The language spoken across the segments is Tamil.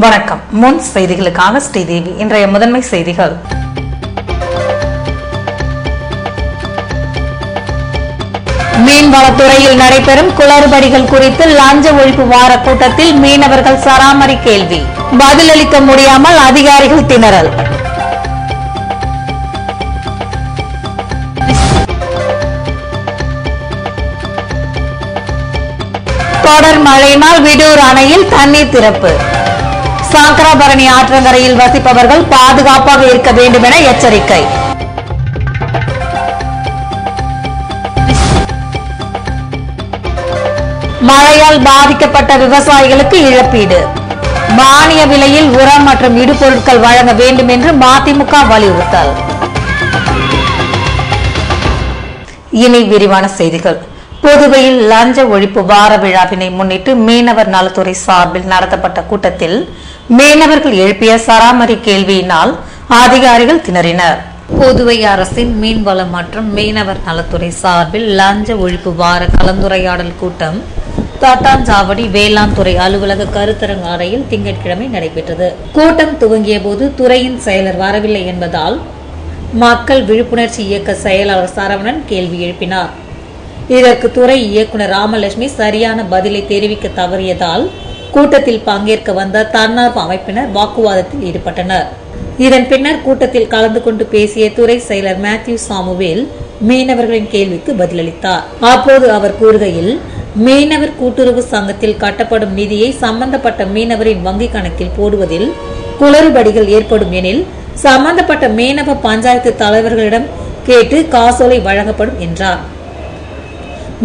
வணக்கம். முன் செய்திகளுக்கான ஸ்ரீதேவி. இன்றைய முதன்மை செய்திகள். மீன்வளத்துறையில் நடைபெறும் குளறுபடிகள் குறித்து லஞ்ச ஒழிப்பு வார கூட்டத்தில் மீனவர்கள் சராமரி கேள்வி. பதிலளிக்க முடியாமல் அதிகாரிகள் திணறல். தொடர் மழையினால் விடூர் அணையில் தண்ணீர் திறப்பு. சங்கராபரணி ஆற்றங்கரையில் வசிப்பவர்கள் பாதுகாப்பாக இருக்க வேண்டும் என எச்சரிக்கை. மழையால் பாதிக்கப்பட்ட விவசாயிகளுக்கு இழப்பீடு. மானிய விலையில் உரம் மற்றும் இடுபொருட்கள் வழங்க வேண்டும் என்று மதிமுக வலியுறுத்தல். இனி விரிவான செய்திகள். புதுவையில் லஞ்ச ஒழிப்பு வார விழாவினை முன்னிட்டு மீனவர் நலத்துறை சார்பில் நடத்தப்பட்ட கூட்டத்தில் மீனவர்கள் எழுப்பிய சராமரி கேள்வியினால் அதிகாரிகள் திணறினர். புதுவை அரசின் மீன்வளம் மற்றும் மீனவர் நலத்துறை சார்பில் லஞ்ச ஒழிப்பு வார கலந்துரையாடல் கூட்டம் தட்டாஞ்சாவடி வேளாண் துறை அலுவலக கருத்தரங்க அறையில் திங்கட்கிழமை நடைபெற்றது. கூட்டம் துவங்கிய போது துறையின் செயலர் வரவில்லை என்பதால் மக்கள் விழிப்புணர்ச்சி இயக்க செயலாளர் சரவணன் கேள்வி எழுப்பினார். இதற்கு துறை இயக்குநர் ராமலட்சுமி சரியான பதிலை தெரிவிக்க தவறியதால் கூட்டத்தில் பங்கேற்க வந்த தன்னார்வ அமைப்பினர் வாக்குவாதத்தில் ஈடுபட்டனர். இதன் பின்னர் கூட்டத்தில் கலந்து கொண்டு பேசிய துறை செயலர் மேத்யூ சாமுவேல் மீனவர்களின் கேள்விக்கு பதிலளித்தார். அப்போது அவர் கூறுகையில், மீனவர் கூட்டுறவு சங்கத்தில் கட்டப்படும் நிதியை சம்பந்தப்பட்ட மீனவரின் வங்கிக் கணக்கில் போடுவதில் குளறுபடிகள் ஏற்படும் எனில் சம்பந்தப்பட்ட மீனவ பஞ்சாயத்து தலைவர்களிடம் கேட்டு காசோலை வழங்கப்படும் என்றார்.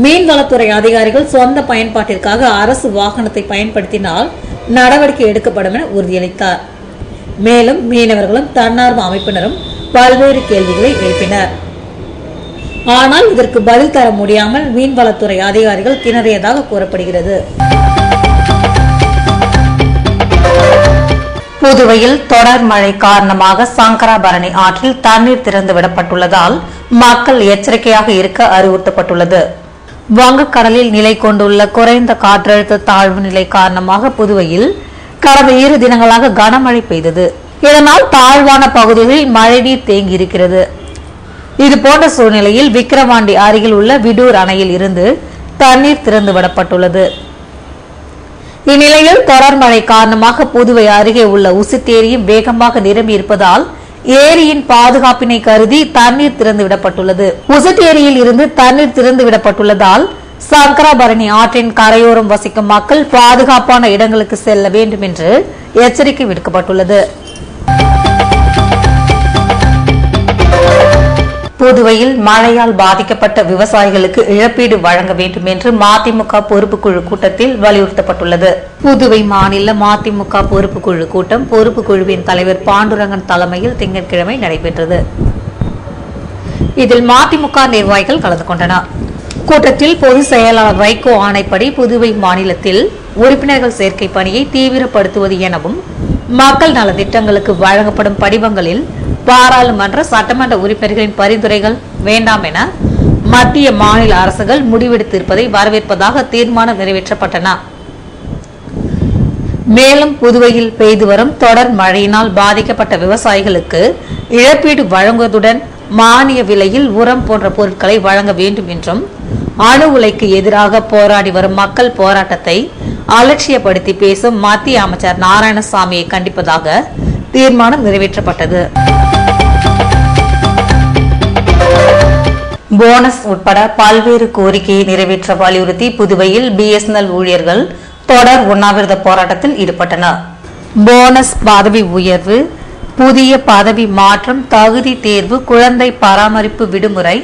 மீன்வளத்துறை அதிகாரிகள் சொந்த பயன்பாட்டிற்காக அரசு வாகனத்தை பயன்படுத்தினால் நடவடிக்கை எடுக்கப்படும் என உறுதியளித்தார். மேலும் மீனவர்களும் தன்னார்வ அமைப்பினரும் பல்வேறு கேள்விகளை எழுப்பினர். ஆனால் இதற்கு பதில் தர முடியாமல் மீன்வளத்துறை அதிகாரிகள் திணறியதாக கூறப்படுகிறது. புதுவையில் தொடர் மழை காரணமாக சங்கராபரணி ஆற்றில் தண்ணீர் திறந்து விடப்பட்டுள்ளதால் மக்கள் எச்சரிக்கையாக இருக்க அறிவுறுத்தப்பட்டுள்ளது. வங்கக்கடலில் நிலை கொண்டுள்ள குறைந்த காற்றழுத்த தாழ்வு நிலை காரணமாக புதுவையில் கடந்த 2 தினங்களாக கனமழை பெய்தது. இதனால் தாழ்வான பகுதிகளில் மழைநீர் தேங்கி இருக்கிறது. இதுபோன்ற சூழ்நிலையில் விக்கிரவாண்டி அருகில் உள்ள விடூர் அணையில் இருந்து தண்ணீர் திறந்து விடப்பட்டுள்ளது. இந்நிலையில் தொடர் மழை காரணமாக புதுவை அருகே உள்ள உசித்தேரியும் வேகமாக நிரம்பி இருப்பதால் ஏரியின் பாதுகாப்பினை கருதி தண்ணீர் திறந்து விடப்பட்டுள்ளது. உசித்தேரியில் இருந்து தண்ணீர் திறந்து விடப்பட்டுள்ளதால் சங்கராபரணி ஆற்றின் கரையோரம் வசிக்கும் மக்கள் பாதுகாப்பான இடங்களுக்கு செல்ல வேண்டும் என்று எச்சரிக்கை விடுக்கப்பட்டுள்ளது. புதுவையில் மழையால் பாதிக்கப்பட்ட விவசாயிகளுக்கு இழப்பீடு வழங்க வேண்டும் என்று மதிமுக பொறுப்புக்குழு கூட்டத்தில் வலியுறுத்தப்பட்டுள்ளது. புதுவை மாநில மதிமுக பொறுப்புக்குழு கூட்டம் பொறுப்புக்குழுவின் தலைவர் பாண்டுரங்கன் தலைமையில் திங்கட்கிழமை நடைபெற்றது. இதில் மதிமுக நிர்வாகிகள் கலந்து கொண்டனர். கூட்டத்தில் பொதுச் செயலாளர் வைகோ ஆணைப்படி புதுவை மாநிலத்தில் உறுப்பினர்கள் சேர்க்கை பணியை தீவிரப்படுத்துவது எனவும் மக்கள் நல திட்டங்களுக்கு வழங்கப்படும் படிவங்களில் பாராளுமன்ற சட்டமன்ற உறுப்பினர்களின் பரிந்துரைகள் வேண்டாம் என மத்திய மாநில அரசுகள் முடிவெடுத்திருப்பதை வரவேற்பதாக தீர்மானம் நிறைவேற்றப்பட்டன. மேலும் புதுவையில் பெய்து வரும் தொடர் மழையினால் பாதிக்கப்பட்ட விவசாயிகளுக்கு இழப்பீடு வழங்குவதுடன் மானிய விலையில் உரம் போன்ற பொருட்களை வழங்க வேண்டும் என்றும் அணு உலைக்கு எதிராக போராடி வரும் மக்கள் போராட்டத்தை அலட்சியப்படுத்தி பேசும் மத்திய அமைச்சர் நாராயணசாமியை கண்டிப்பதாக தீர்மானம் நிறைவேற்றப்பட்டது. போனஸ் உட்பட பல்வேறு கோரிக்கையை நிறைவேற்ற வலியுறுத்தி புதுவையில் BSNL ஊழியர்கள் தொடர் உண்ணாவிரத போராட்டத்தில் ஈடுபட்டனர். போனஸ் பதவி உயர்வு, புதிய பதவி மாற்றம், தகுதி தேர்வு, குழந்தை பராமரிப்பு விடுமுறை,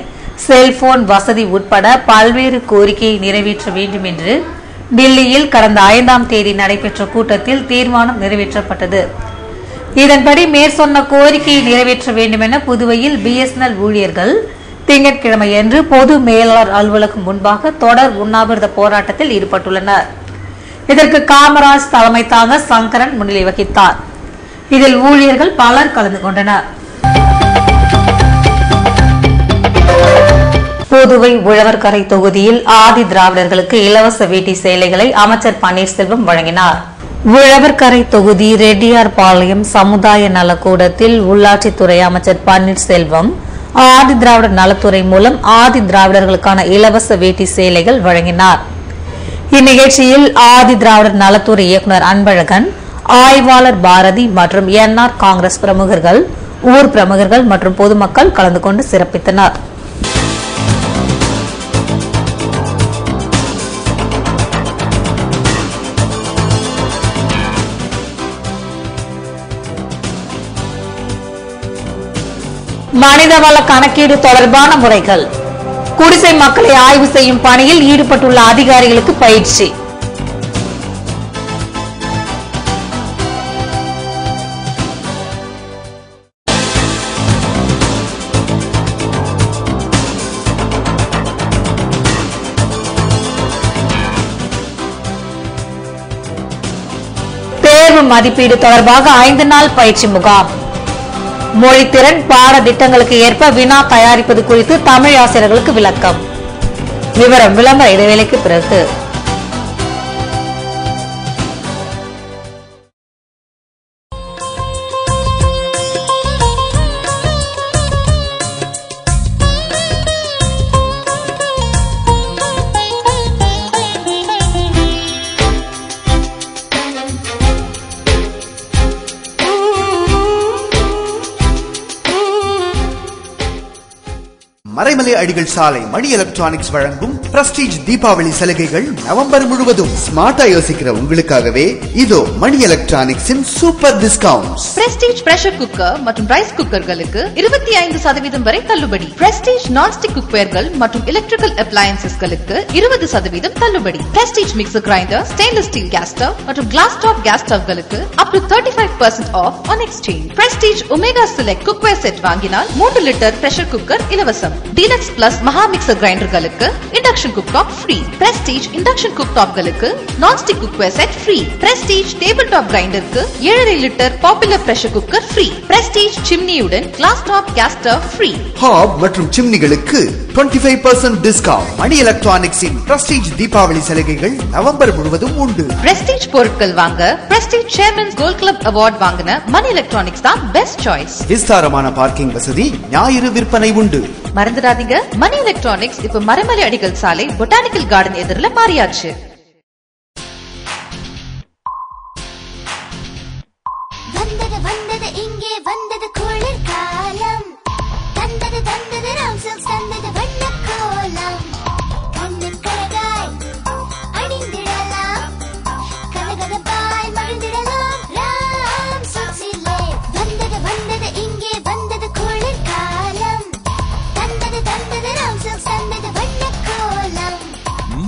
செல்போன் வசதி உட்பட பல்வேறு கோரிக்கையை நிறைவேற்ற வேண்டும் என்று டில்லியில் கடந்த 5ஆம் தேதி நடைபெற்ற கூட்டத்தில் தீர்மானம் நிறைவேற்றப்பட்டது. இதன்படி மேற்சொன்ன கோரிக்கையை நிறைவேற்ற வேண்டும் என புதுவையில் BSNL ஊழியர்கள் திங்கட்கிழமையன்று பொது மேலாளர் அலுவலகம் முன்பாக தொடர் உண்ணாவிரத போராட்டத்தில் ஈடுபட்டுள்ளனர். இதற்கு காமராஜ் தலைமை தாங்க சங்கரன் முன்னிலை வகித்தார். இதில் ஊழியர்கள் பலர் கலந்து கொண்டனர். புதுவை உழவர்கரை தொகுதியில் ஆதி திராவிடர்களுக்கு இலவச வேட்டி சேலைகளை அமைச்சர் பன்னீர்செல்வம் வழங்கினார். உழவர்கரை தொகுதி ரெட்டியார்பாளையம் சமுதாய நலக்கூடத்தில் உள்ளாட்சித்துறை அமைச்சர் பன்னீர்செல்வம் ஆதி திராவிடர் நலத்துறை மூலம் ஆதி திராவிடர்களுக்கான இலவச வேட்டி சேலைகள் வழங்கினார். இந்நிகழ்ச்சியில் ஆதி திராவிடர் நலத்துறை இயக்குநர் அன்பழகன், ஆய்வாளர் பாரதி மற்றும் என்ஆர் காங்கிரஸ் பிரமுகர்கள், ஊர் பிரமுகர்கள் மற்றும் பொதுமக்கள் கலந்து கொண்டு சிறப்பித்தனர். மனிதவள கணக்கீடு தொடர்பான முறைகள், குடிசை மக்களை ஆய்வு செய்யும் பணியில் ஈடுபட்டுள்ள அதிகாரிகளுக்கு பயிற்சி. தேர்வு மதிப்பீடு தொடர்பாக 5 நாள் பயிற்சி முகாம். மொழித்திறன் பாடத்திட்டங்களுக்கு ஏற்ப வினா தயாரிப்பது குறித்து தமிழ் ஆசிரியர்களுக்கு விளக்கம். விவரம் விளம்பர இடைவேளைக்கு பிறகு. மறைமலை அடிகள் சாலை மணி எலக்ட்ரானிக்ஸ் வழங்கும் பிரஸ்டீஜ் தீபாவளி சலுகைகள் நவம்பர் முழுவதும். ஸ்மார்ட்டா யோசிக்கிற உங்களுக்காகவே இதோ மணி எலக்ட்ரானிக்ஸின் super discounts. Prestige pressure cooker மற்றும் ரைஸ் குக்கர்களுக்கு 25% வரை தள்ளுபடி. பிரஸ்டீஜ் நான்ஸ்டிக் குக்வேர்கள் மற்றும் எலக்ட்ரிக்கல் அப்ளையன்சஸ்களுக்கு 20% தள்ளுபடி. Prestige mixer grinder, stainless steel gas stove மற்றும் கிளாஸ் டாப் கேஸ் ஸ்டவ்களுக்கு up to 35% off on exchange. Prestige Omega select cookware set வாங்கினால் 3 லிட்டர் பிரஷர் குக்கர் இலவசம். டீலக்ஸ் பிளஸ் மகா மிக்சர் கிரைண்டர்களுக்கு induction cook top free. Prestige induction cook டாப்களுக்கு nonstick cookware set free. Prestige table top கிரைண்டருக்கு 7 litre popular pressure cooker free. Prestige சிம்னியுடன் glass top gas stove free. Hob மற்றும் சிம்னிகளுக்கு 25% டிஸ்கவுண்ட். மணி எலக்ட்ரானிக்ஸின் பிரஸ்டீஜ் தீபாவளி சலுகைகள் நவம்பர் முழுவதும் உண்டு. பிரஸ்டீஜ் பொருட்கள் வாங்க Prestige chairman's gold club award வாங்கின மணி எலக்ட்ரானிக்ஸ் தான் பெஸ்ட் சாய்ஸ். விஸ்தாரமான பார்க்கிங் வசதி, ஞாயிறு விற்பனை உண்டு. மறந்துடாதீங்க, மணி எலக்ட்ரானிக்ஸ் இப்ப மறைமலை அடிகள் சாலை பொட்டானிக்கல் கார்டன் எதிரில மாறியாச்சு.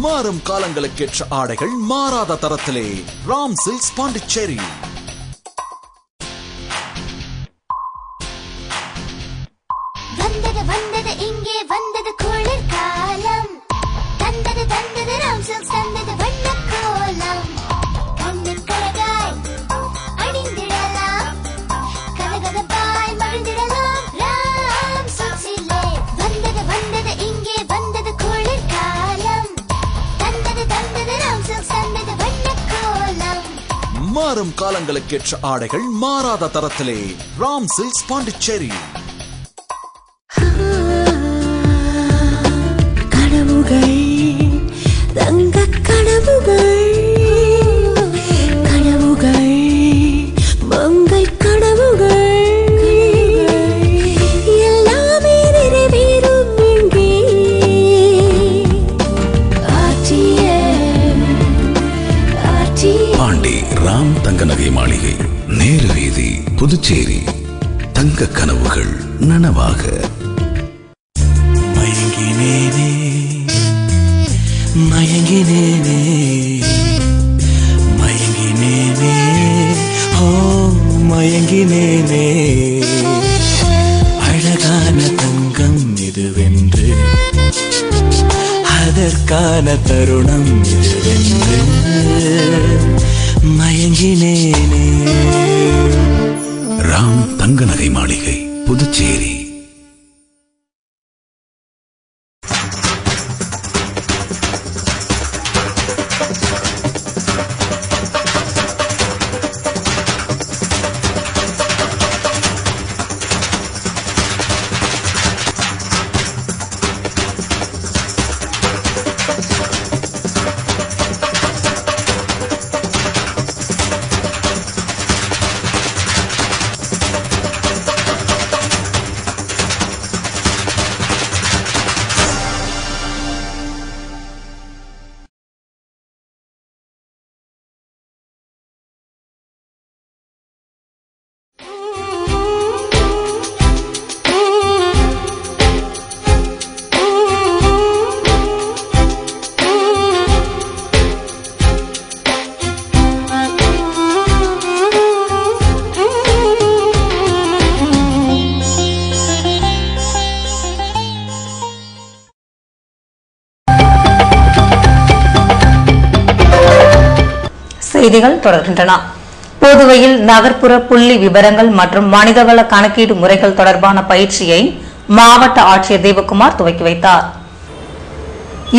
மாறும் காலங்களுக்கேற்ற ஆடைகள் மாறாத தரத்திலே ராம் சில்க்ஸ் பாண்டிச்சேரி. மாறும் காலங்களுக்கேற்ற ஆடைகள் மாறாத தரத்திலே ராம் சில்க்ஸ் பாண்டிச்சேரி. கனவுகள் தங்க கனவுகள், கனவுகள் மங்கை கனவுகள், எல்லாமே நிறைவேறும் இங்கே. பாண்டி ராம் தங்க நகை மாளிகை, நேரு வீதி, புதுச்சேரி. தங்க கனவுகள் நனவாக. மயங்கினேனே மயங்கினேனே மயங்கினேனே ஓ மயங்கினேனே. அழகான தங்கம் இதுவென்று, அதற்கான தருணம் இதுவென்று மயங்கினேனே. ராம் தங்க நகை மாளிகை, புதுச்சேரி. செய்திகள் தொடர்கின்றன. புதுவையில் நகர்ப்புற புள்ளி விவரங்கள் மற்றும் மனிதவள கணக்கீடு முறைகள் தொடர்பான பயிற்சியை மாவட்ட ஆட்சியர் தேவகுமார் துவக்கி வைத்தார்.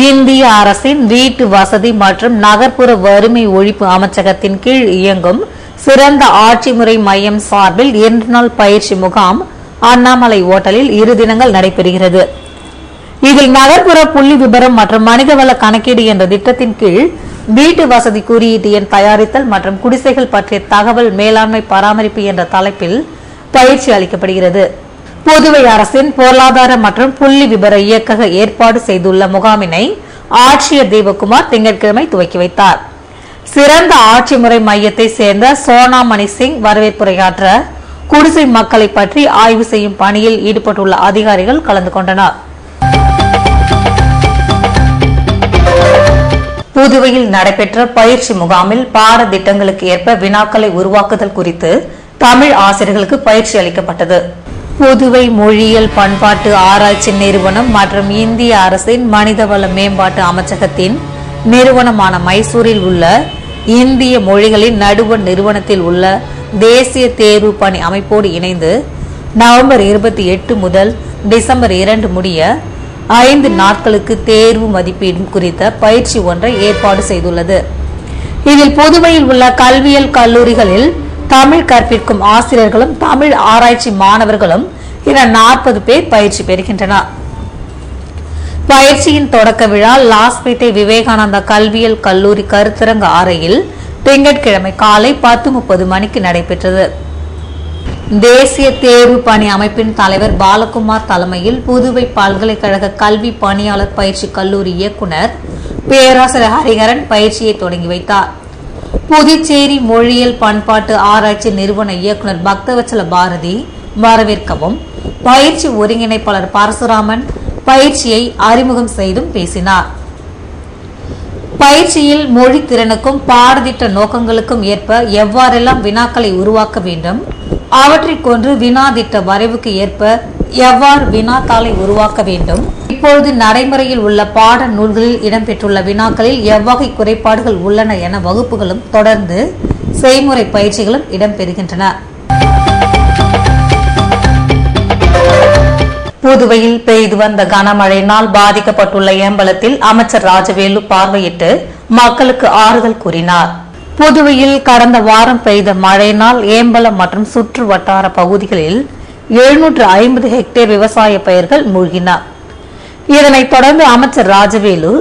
இந்திய அரசின் வீட்டு வசதி மற்றும் நகர்ப்புற வறுமை ஒழிப்பு அமைச்சகத்தின் கீழ் இயங்கும் சிறந்த ஆட்சி முறை மையம் சார்பில் 2 நாள் பயிற்சி முகாம் அண்ணாமலை ஓட்டலில் 2 தினங்கள் நடைபெறுகிறது. இதில் நகர்ப்புற புள்ளி விபரம் மற்றும் மனிதவள கணக்கீடு என்ற திட்டத்தின் கீழ் வீட்டு வசதி குறியீட்டு எண் தயாரித்தல் மற்றும் குடிசைகள் பற்றிய தகவல் மேலாண்மை பராமரிப்பு என்ற தலைப்பில் பயிற்சி அளிக்கப்படுகிறது. புதுவை அரசின் பொருளாதார மற்றும் புள்ளி விபர இயக்கக ஏற்பாடு செய்துள்ள முகாமினை ஆட்சியர் தேவகுமார் திங்கட்கிழமை துவக்கி வைத்தார். சிறந்த ஆட்சி முறை மையத்தை சேர்ந்த சோனாமணி சிங் வரவேற்புரையாற்ற குடிசை மக்களை பற்றி ஆய்வு செய்யும் பணியில் ஈடுபட்டுள்ள அதிகாரிகள் கலந்து கொண்டனர். புதுவையில் நடைபெற்ற பயிற்சி முகாமில் பாடத்திட்டங்களுக்கு ஏற்ப வினாக்களை உருவாக்குதல் குறித்து தமிழ் ஆசிரியர்களுக்கு பயிற்சி அளிக்கப்பட்டது. புதுவை மொழியியல் பண்பாட்டு ஆராய்ச்சி நிறுவனம் மற்றும் இந்திய அரசின் மனிதவள மேம்பாட்டு அமைச்சகத்தின் நிறுவனமான மைசூரில் உள்ள இந்திய மொழிகளின் நடுவர் நிறுவனத்தில் உள்ள தேசிய தேர்வு பணி அமைப்போடு இணைந்து நவம்பர் 28 முதல் டிசம்பர் 2 முடிய 5 நாட்களுக்கு தேர்வு மதிப்பீடு குறித்த பயிற்சி ஒன்றை ஏற்பாடு செய்துள்ளது. இதில் புதுவையில் உள்ள கல்வியியல் கல்லூரிகளில் தமிழ் கற்பிக்கும் ஆசிரியர்களும் தமிழ் ஆராய்ச்சி மாணவர்களும் என 40 பேர் பயிற்சி பெறுகின்றனர். பயிற்சியின் தொடக்க விழா லாஸ்பேட்டை விவேகானந்தா கல்வியியல் கல்லூரி கருத்தரங்க அறையில் திங்கட்கிழமை காலை 10:30 மணிக்கு நடைபெற்றது. தேசிய தேர்வு பணி அமைப்பின் தலைவர் பாலகுமார் தலைமையில் புதுவை பல்கலைக்கழக கல்வி பணியாளர் பயிற்சி கல்லூரி இயக்குநர் பேராசிரியர் ஹரிஹரன் பயிற்சியை தொடங்கி வைத்தார். புதுச்சேரி மொழியியல் பண்பாட்டு ஆராய்ச்சி நிறுவன இயக்குநர் பக்தவச்சல பாரதி வரவேற்கவும் பயிற்சி ஒருங்கிணைப்பாளர் பரசுராமன் பயிற்சியை அறிமுகம் செய்தும் பேசினார். பயிற்சியில் மொழி திறனுக்கும் பாடத்திட்ட நோக்கங்களுக்கும் ஏற்ப எவ்வாறெல்லாம் வினாக்களை உருவாக்க வேண்டும், அவற்றை கொண்டு வினாதிட்ட வரைவுக்கு ஏற்ப எவ்வாறு வினாத்தாளை உருவாக்க வேண்டும், இப்பொழுது நடைமுறையில் உள்ள பாட நூல்களில் இடம்பெற்றுள்ள வினாக்களில் எவ்வகை குறைபாடுகள் உள்ளன என வகுப்புகளும் தொடர்ந்து செய்முறை பயிற்சிகளும் இடம்பெறுகின்றன. புதுவையில் பெய்து வந்த கனமழையினால் பாதிக்கப்பட்டுள்ள ஏம்பலத்தில் அமைச்சர் ராஜவேலு பார்வையிட்டு மக்களுக்கு ஆறுதல் கூறினார். புதுவையில் கடந்த வாரம் பெய்த மழையினால் ஏம்பலம் மற்றும் சுற்று வட்டார பகுதிகளில் 750 ஹெக்டேர் விவசாய பயிர்கள் மூழ்கின. இதனைத் தொடர்ந்து அமைச்சர் ராஜவேலு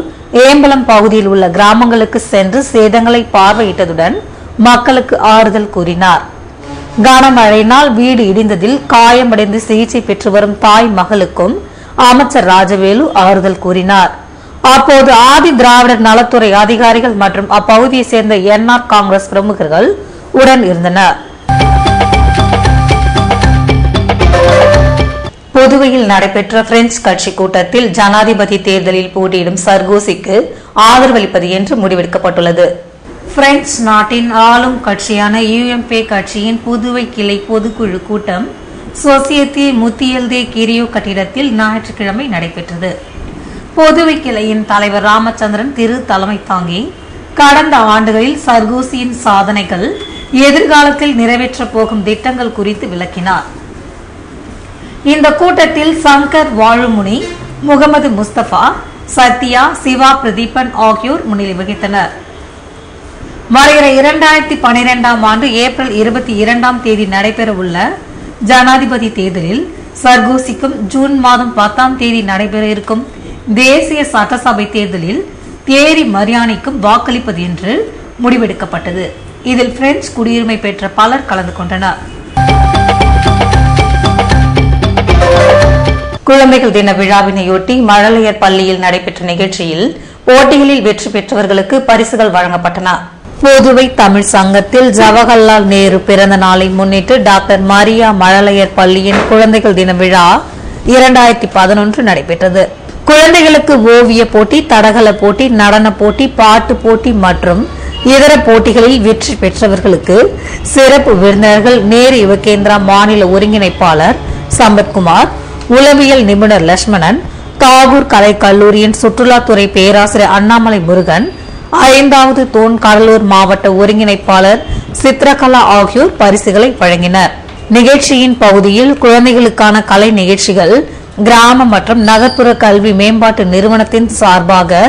ஏம்பலம் பகுதியில் உள்ள கிராமங்களுக்கு சென்று சேதங்களை பார்வையிட்டதுடன் மக்களுக்கு ஆறுதல் கூறினார். கனமழையினால் வீடு இடிந்ததில் காயமடைந்து சிகிச்சை பெற்று வரும் தாய் மகளுக்கும் அமைச்சர் ராஜவேலு ஆறுதல் கூறினார். அப்போது ஆதி திராவிடர் நலத்துறை அதிகாரிகள் மற்றும் அப்பகுதியை சேர்ந்த என்ஆர் காங்கிரஸ் பிரமுகர்கள் உடன் இருந்தனர். புதுவையில் நடைபெற்ற பிரெஞ்சு கட்சி கூட்டத்தில் ஜனாதிபதி தேர்தலில் போட்டியிடும் சர்கோசிக்கு ஆதரவளிப்பது என்று முடிவெடுக்கப்பட்டுள்ளது. பிரெஞ்சு நாட்டின் ஆளும் கட்சியான யுஎம்பே கட்சியின் புதுவை கிளை பொதுக்குழு கூட்டம் சொசியத்தி முத்தியல் தே கிரியோ கட்டிடத்தில் ஞாயிற்றுக்கிழமை நடைபெற்றது. புதுவை கிளையின் தலைவர் ராமச்சந்திரன் திரு தலைமை தாங்கி கடந்த ஆண்டுகளில் சர்கோசியின் சாதனைகள், எதிர்காலத்தில் நிறைவேற்றப் போகும் திட்டங்கள் குறித்து விளக்கினார். இந்த கூட்டத்தில் சங்கர் வாழுமுனி, முகமது முஸ்தபா, சத்யா, சிவா பிரதீபன் ஆகியோர் முன்னிலை வகித்தனர். வருகிற 2012ஆம் ஆண்டு ஏப்ரல் 22ஆம் தேதி நடைபெற உள்ள ஜனாதிபதி தேர்தலில் சர்கோசிக்கும் ஜூன் மாதம் 10ஆம் தேதி நடைபெற இருக்கும் தேசிய சட்டசபை தேர்தலில் தேரி மரியானிக்கும் வாக்களிப்பது என்று முடிவெடுக்கப்பட்டது. இதில் பிரெஞ்சு குடியுரிமை பெற்ற பலர் கலந்து கொண்டனர். குழந்தைகள் தின விழாவினையொட்டி மழலையர் பள்ளியில் நடைபெற்ற நிகழ்ச்சியில் போட்டிகளில் வெற்றி பெற்றவர்களுக்கு பரிசுகள் வழங்கப்பட்டன. புதுவை தமிழ் சங்கத்தில் ஜவஹர்லால் நேரு பிறந்த நாளை முன்னிட்டு டாக்டர் மரியா மழலையர் பள்ளியின் குழந்தைகள் தின விழா 2011 நடைபெற்றது. குழந்தைகளுக்கு ஓவிய போட்டி, தடகள போட்டி, நடன போட்டி, பாட்டு போட்டி மற்றும் இதர போட்டிகளில் வெற்றி பெற்றவர்களுக்கு சிறப்பு விருந்தினர்கள் நேரு யுவகேந்திரா மாநில ஒருங்கிணைப்பாளர் சம்பத்குமார், உளவியல் நிபுணர் லட்சுமணன், தாகூர் கலை கல்லூரியின் சுற்றுலாத்துறை பேராசிரியர் அண்ணாமலை முருகன் 5வது தூண் கடலூர் மாவட்ட ஒருங்கிணைப்பாளர் சித்ரகலா ஆகியோர் பரிசுகளை வழங்கினர். நிகழ்ச்சியின் பகுதியில் குழந்தைகளுக்கான கலை நிகழ்ச்சிகள், கிராம மற்றும் நகர்ப்புற கல்வி மேம்பாட்டு நிறுவனத்தின் சார்பாக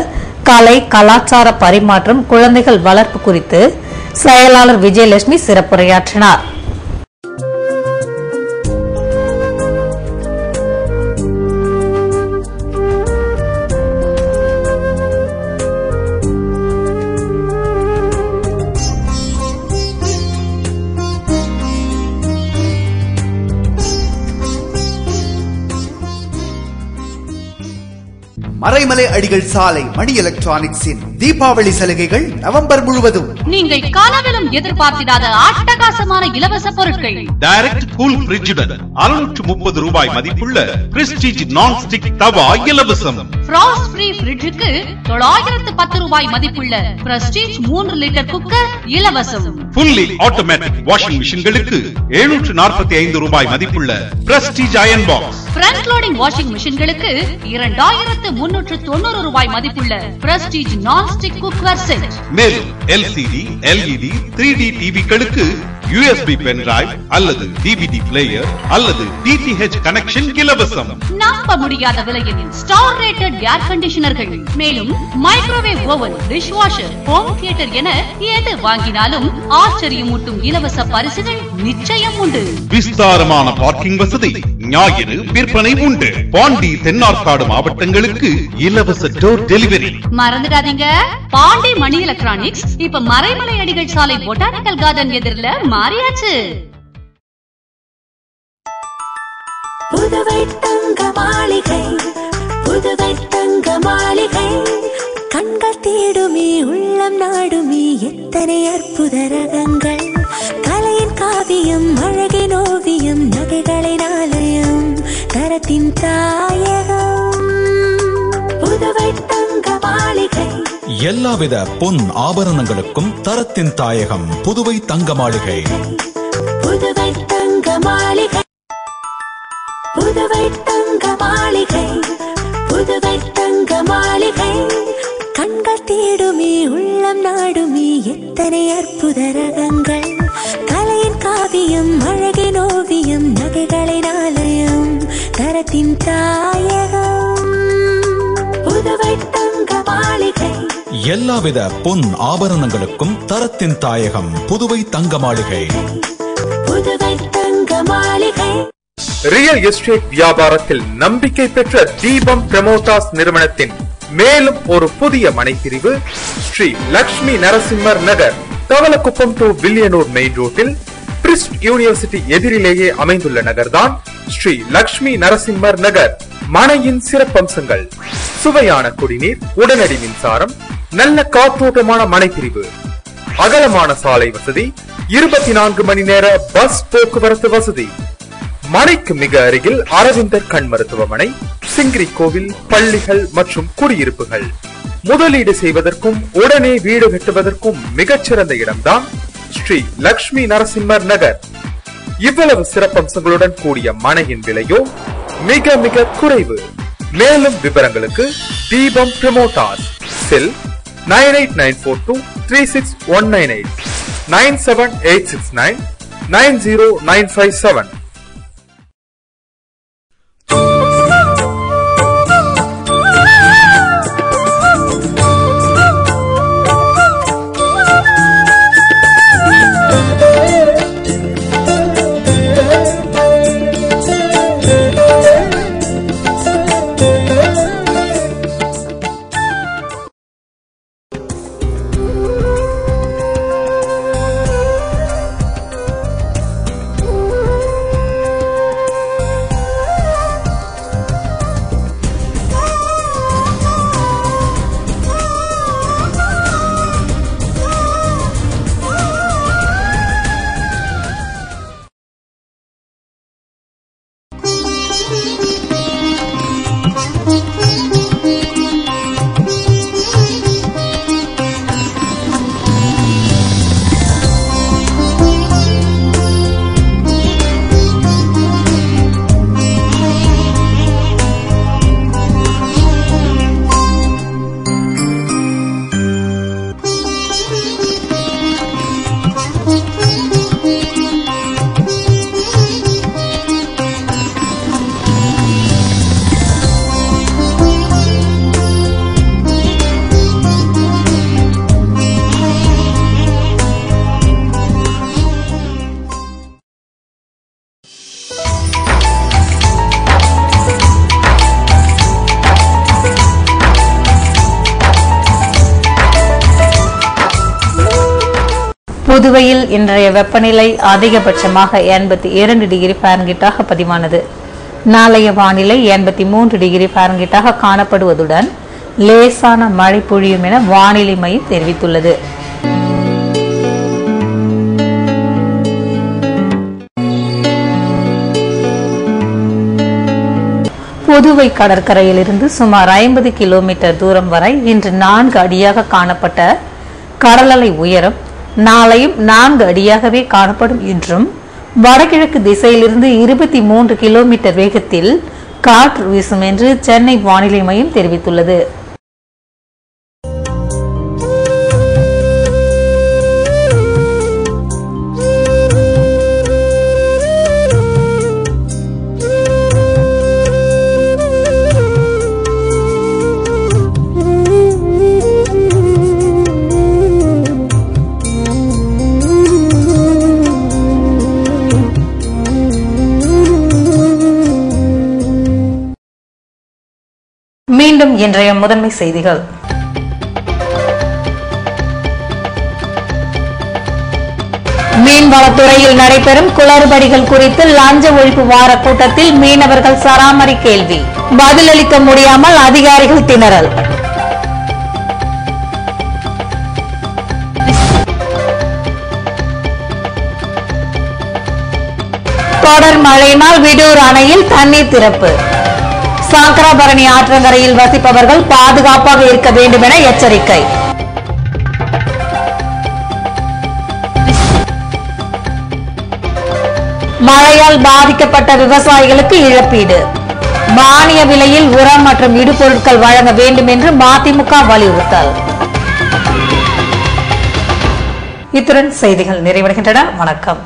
கலை கலாச்சார பரிமாற்றம், குழந்தைகள் வளர்ப்பு குறித்து செயலாளர் விஜயலட்சுமி சிறப்புரையாற்றினார். மறைமலை அடிகள் சாலை மணி எலக்ட்ரானிக்ஸின் தீபாவளி சலுகைகள் நவம்பர் முழுவதும். நீங்கள் காலவெலும் எதிர்பார்த்திடாத அட்டகாசமான இலவச பொருட்கள். டைரக்ட் கூல் ஃப்ரிட்ஜுடன் 630 ரூபாய் மதிப்புள்ள பிரஸ்டீஜ் நான் ஸ்டிக் தவா இலவசம். ஃப்ராஸ்ட் ஃப்ரீ ஃப்ரிட்ஜுக்கு 910 ரூபாய் மதிப்புள்ள பிரஸ்டீஜ் 3 லிட்டர் குக்கர் இலவசம். ஃபுல்லி ஆட்டோமேட்டிக் வாஷிங் மிஷின்களுக்கு 745 ரூபாய் மதிப்புள்ள Prestige iron box. Front loading washing மிஷின்களுக்கு 2390 ரூபாய் மதிப்புள்ள பிரஸ்டீஜ் நான்ஸ்டிக் குக்வேர் செட். மேலும் எல்சிடி, எல்இடி, 3D டிவிகளுக்கு USB பென் டிரைவ் அல்லது DVD பிளேயர் அல்லது DTH கனெக்ஷன் இலவசம். நம்ப முடியாத விலையில் ஸ்டார் ரேட்டட் ஏர் கண்டிஷனர்கள், மேலும் microwave oven, dish washer, home theatre என எது வாங்கினாலும் ஆச்சரியமூட்டும் இலவச பரிசுகள் நிச்சயம் உண்டு. விஸ்தாரமான பார்க்கிங் வசதி, ஞாயிறு விற்பனை உண்டு. பாண்டி, தென்னார்காடு மாவட்டங்களுக்கு இலவச டோர் டெலிவரி. மறந்துடாதீங்க, பாண்டி மணி எலக்ட்ரானிக்ஸ் இப்ப மறைமலை அடிகள் சாலை பொட்டானிக்கல் கார்டன் எதிரில மாறியாச்சு. புதுவை தங்க மாளிகை, புதுவை தங்க மாளிகை, கண்கள் தேடுமே உள்ளம் நாடுமே எத்தனை அற்புத ரகங்கள், கலையின் காவியம் அழகின் ஓவியம் நகைகளின் ஆலயம் தரத்தின் தாயகம் புதுவை தங்க மாளிகை. எல்லாவித பொன் ஆபரணங்களுக்கும் தரத்தின் தாயகம் புதுவை தங்க மாளிகை. புதுவை தங்க மாளிகை, புதுவை தங்க மாளிகை, புதுவை தங்க மாளிகை, கண்கள் தேடுமே உள்ளம் நாடுமே எத்தனை அற்புத ரகங்கள், கலையின் காவியம் அழகின் ஓவியம் நகைகளின் ஆலயம் தரத்தின் தாயகம் புதுவை தங்க மாளிகை. எல்லாவித பொன் ஆபரணங்களுக்கும் தரத்தின் தாயகம் புதுவை தங்க மாளிகை. புதுவை தங்க மாளிகை. ரியல் எஸ்டேட் வியாபாரத்தில் நம்பிக்கை பெற்ற தீபம் பிரமோட்டாஸ் நிறுவனத்தின் மேலும் ஒரு புதிய மனைப்பிரிவு ஸ்ரீ லட்சுமி நரசிம்மர் நகர், தவளக்குப்பம் டு வில்லியனூர் மெயின் ரோட்டில் பிரிஸ்ட் யூனிவர்சிட்டி எதிரிலேயே அமைந்துள்ள நகர்தான் ஸ்ரீ லட்சுமி நரசிம்மர் நகர். மனையின் சிறப்பம்சங்கள்: சுவையான குடிநீர், உடனடி மின்சாரம், நல்ல காற்றோட்டமான மனைப்பிரிவு, அகலமான சாலை வசதி, 24 மணி நேர பஸ் போக்குவரத்து வசதி. மனைக்கு மிக அருகில் அரவிந்தர் கண் மருத்துவமனை, சிங்கிரி கோவில், பள்ளிகள் மற்றும் குடியிருப்புகள். முதலீடு செய்வதற்கும் உடனே வீடு கட்டுவதற்கும் மிகச்சிறந்த இடம்தான் ஸ்ரீ லட்சுமி நரசிம்மர் நகர். இவ்வளவு சிறப்பம்சங்களுடன் கூடிய மனையின் விலையோ மிக மிக குறைவு. மேலும் விவரங்களுக்கு தீபம் பிரமோட்டாஸ், செல் 9894236198, 9786990957. புதுவையில் இன்றைய வெப்பநிலை அதிகபட்சமாக 82 டிகிரி ஃபாரன்ஹீட்டாக பதிவானது. நாளைய வானிலை 83 டிகிரி ஃபாரன்ஹீட்டாக காணப்படுவதுடன் லேசான மழை பொழியும் என வானிலை மையம் தெரிவித்துள்ளது. புதுவை கடற்கரையில் இருந்து சுமார் 50 கிலோமீட்டர் தூரம் வரை இன்று 4 அடியாக காணப்பட்ட கடலலை உயரம் நாளையும் 4 அடியாகவே காணப்படும் என்றும் வடகிழக்கு திசையிலிருந்து 23 கிலோமீட்டர் வேகத்தில் காற்று வீசும் என்று சென்னை வானிலை மையம் தெரிவித்துள்ளது. மீண்டும் இன்றைய முதன்மை செய்திகள். மீன்வளத்துறையில் நடைபெறும் குளறுபடிகள் குறித்து லஞ்ச ஒழிப்பு வார கூட்டத்தில் மீனவர்கள் சராமரி கேள்வி, பதிலளிக்க முடியாமல் அதிகாரிகள் திணறல். தொடர் மழையினால் விடூர் அணையில் தண்ணீர் திறப்பு, சாக்கராபரணி ஆற்றங்கரையில் வசிப்பவர்கள் பாதுகாப்பாக இருக்க வேண்டும் என எச்சரிக்கை. மழையால் பாதிக்கப்பட்ட விவசாயிகளுக்கு இழப்பீடு, மானிய விலையில் உரம் மற்றும் இடுபொருட்கள் வழங்க வேண்டும் என்று மதிமுக வலியுறுத்தல். இத்துடன் செய்திகள் நிறைவடைகின்றன. வணக்கம்.